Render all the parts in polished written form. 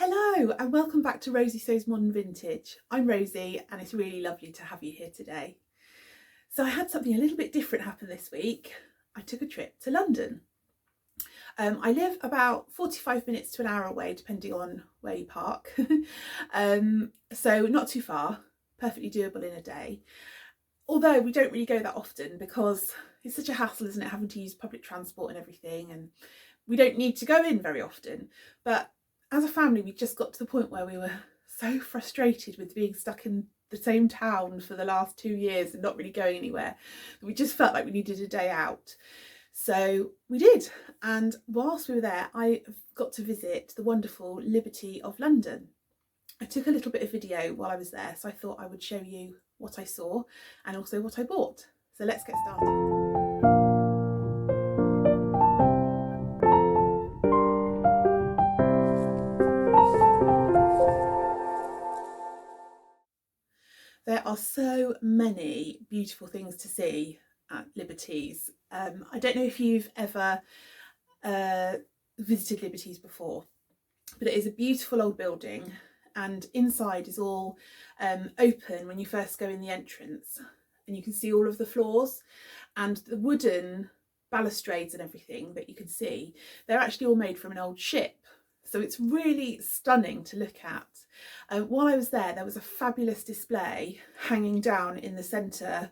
Hello and welcome back to Rosie Sews Modern Vintage. I'm Rosie and it's really lovely to have you here today. So I had something a little bit different happen this week. I took a trip to London. I live about 45 minutes to an hour away depending on where you park. So not too far, perfectly doable in a day. Although we don't really go that often because it's such a hassle, isn't it, having to use public transport and everything, and we don't need to go in very often. But as a family, we just got to the point where we were so frustrated with being stuck in the same town for the last 2 years and not really going anywhere. We just felt like we needed a day out. So we did. And whilst we were there, I got to visit the wonderful Liberty of London. I took a little bit of video while I was there, so I thought I would show you what I saw and also what I bought. So let's get started. There are so many beautiful things to see at Liberty's. I don't know if you've ever visited Liberty's before, but it is a beautiful old building and inside is all open when you first go in the entrance, and you can see all of the floors and the wooden balustrades and everything that you can see. They're actually all made from an old ship. So it's really stunning to look at. While I was there was a fabulous display hanging down in the centre,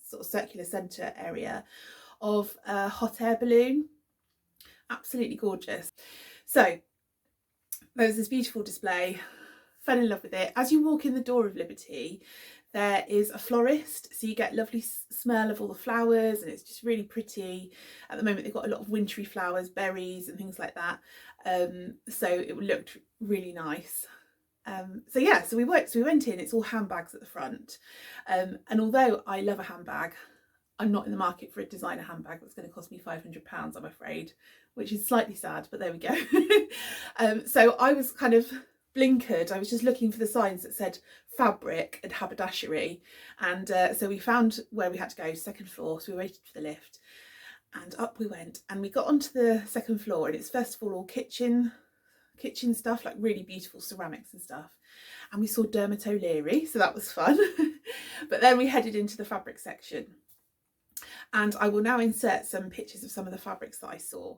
sort of circular centre area, of a hot air balloon. Absolutely gorgeous. So there was this beautiful display, fell in love with it. As you walk in the door of Liberty, there is a florist, so you get lovely smell of all the flowers and it's just really pretty. At the moment they've got a lot of wintry flowers, berries and things like that, so it looked really nice. So we went in. It's all handbags at the front, and although I love a handbag, I'm not in the market for a designer handbag that's going to cost me £500, I'm afraid, which is slightly sad, but there we go. So I was kind of blinkered. I was just looking for the signs that said fabric and haberdashery, and so we found where we had to go, second floor. So we waited for the lift and up we went, and we got onto the second floor, and it's first of all kitchen stuff, like really beautiful ceramics and stuff, and we saw Dermot O'Leary, so that was fun. But then we headed into the fabric section, and I will now insert some pictures of some of the fabrics that I saw.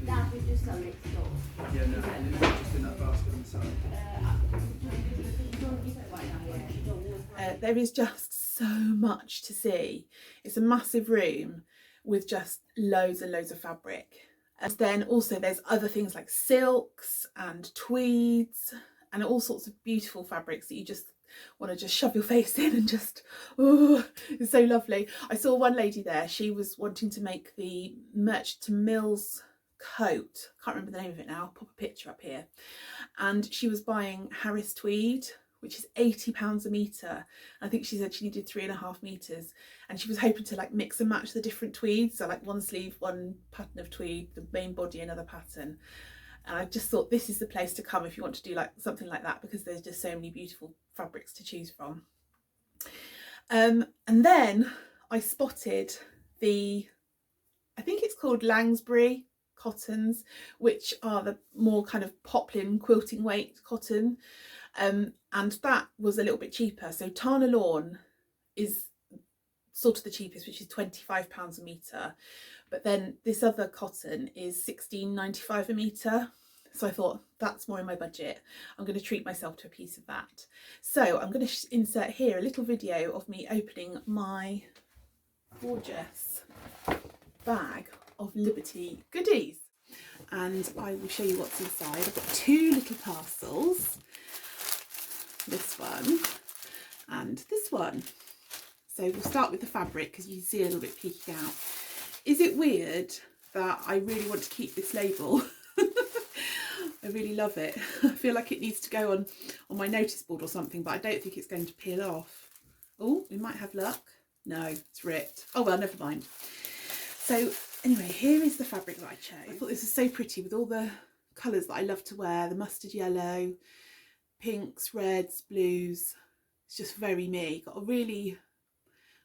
That was just on next door. Yeah, no, it's just in that basket on the side. There is just so much to see. It's a massive room with just loads and loads of fabric. And then also there's other things like silks and tweeds and all sorts of beautiful fabrics that you just want to just shove your face in and just, oh, it's so lovely. I saw one lady there, she was wanting to make the Merchant to Mills coat. Can't remember the name of it now, I'll pop a picture up here. And she was buying Harris tweed, which is £80 a metre. I think she said she needed 3.5 metres, and she was hoping to like mix and match the different tweeds, so like one sleeve, one pattern of tweed, the main body another pattern. And I just thought this is the place to come if you want to do like something like that, because there's just so many beautiful fabrics to choose from. And then I spotted I think it's called Langsbury cottons, which are the more kind of poplin quilting weight cotton, and that was a little bit cheaper. So Tana Lawn is sort of the cheapest, which is £25 a metre. But then this other cotton is £16.95 a metre. So I thought, that's more in my budget. I'm going to treat myself to a piece of that. So I'm going to insert here a little video of me opening my gorgeous bag of Liberty goodies. And I will show you what's inside. I've got two little parcels. This one and this one. So we'll start with the fabric because you can see a little bit peeking out. Is it weird that I really want to keep this label? I really love it. I feel like it needs to go on my notice board or something, but I don't think it's going to peel off. Oh, we might have luck. No, it's ripped. Oh well, never mind. So anyway, here is the fabric that I chose. I thought this was so pretty with all the colours that I love to wear, the mustard yellow, pinks, reds, blues. It's just very me. Got a really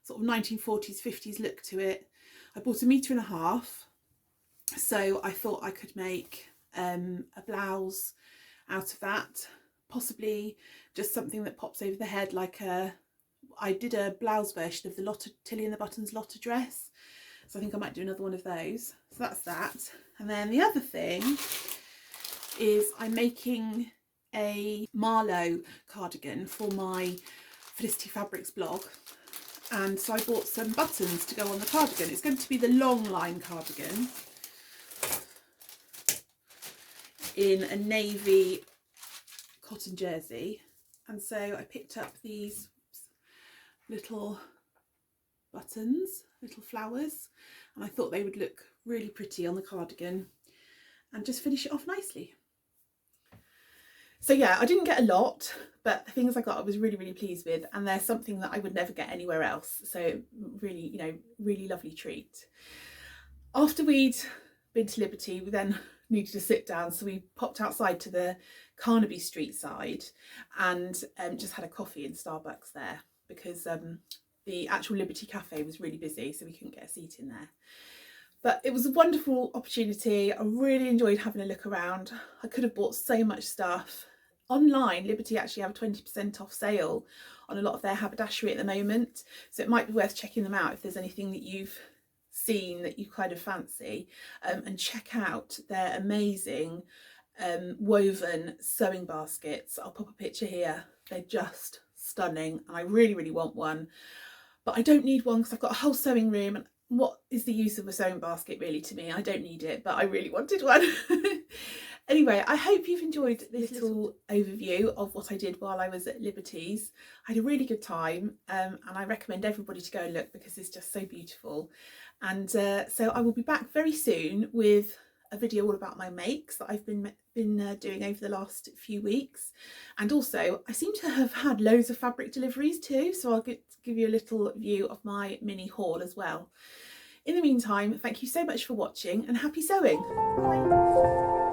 sort of 1940s, 50s look to it. I bought 1.5 meters, so I thought I could make a blouse out of that, possibly just something that pops over the head, like I did a blouse version of the Tilly and the Buttons Lotta dress, so I think I might do another one of those. So that's that. And then the other thing is I'm making a Marlowe cardigan for my Felicity Fabrics blog, and so I bought some buttons to go on the cardigan. It's going to be the long line cardigan in a navy cotton jersey, and so I picked up these little buttons, little flowers, and I thought they would look really pretty on the cardigan and just finish it off nicely. So yeah, I didn't get a lot, but the things I got I was really, really pleased with, and they're something that I would never get anywhere else. So really, you know, really lovely treat. After we'd been to Liberty, we then needed to sit down, so we popped outside to the Carnaby Street side and just had a coffee in Starbucks there, because the actual Liberty Cafe was really busy, so we couldn't get a seat in there. But it was a wonderful opportunity. I really enjoyed having a look around. I could have bought so much stuff. Online, Liberty actually have a 20% off sale on a lot of their haberdashery at the moment, so it might be worth checking them out if there's anything that you've seen that you kind of fancy, and check out their amazing woven sewing baskets. I'll pop a picture here. They're just stunning, and I really, really want one, but I don't need one because I've got a whole sewing room, and what is the use of a sewing basket really to me? I don't need it, but I really wanted one. Anyway, I hope you've enjoyed this little overview of what I did while I was at Liberty's. I had a really good time, and I recommend everybody to go and look because it's just so beautiful. And so I will be back very soon with a video all about my makes that I've been doing over the last few weeks. And also I seem to have had loads of fabric deliveries too, so I'll give you a little view of my mini haul as well. In the meantime, thank you so much for watching and happy sewing. Bye.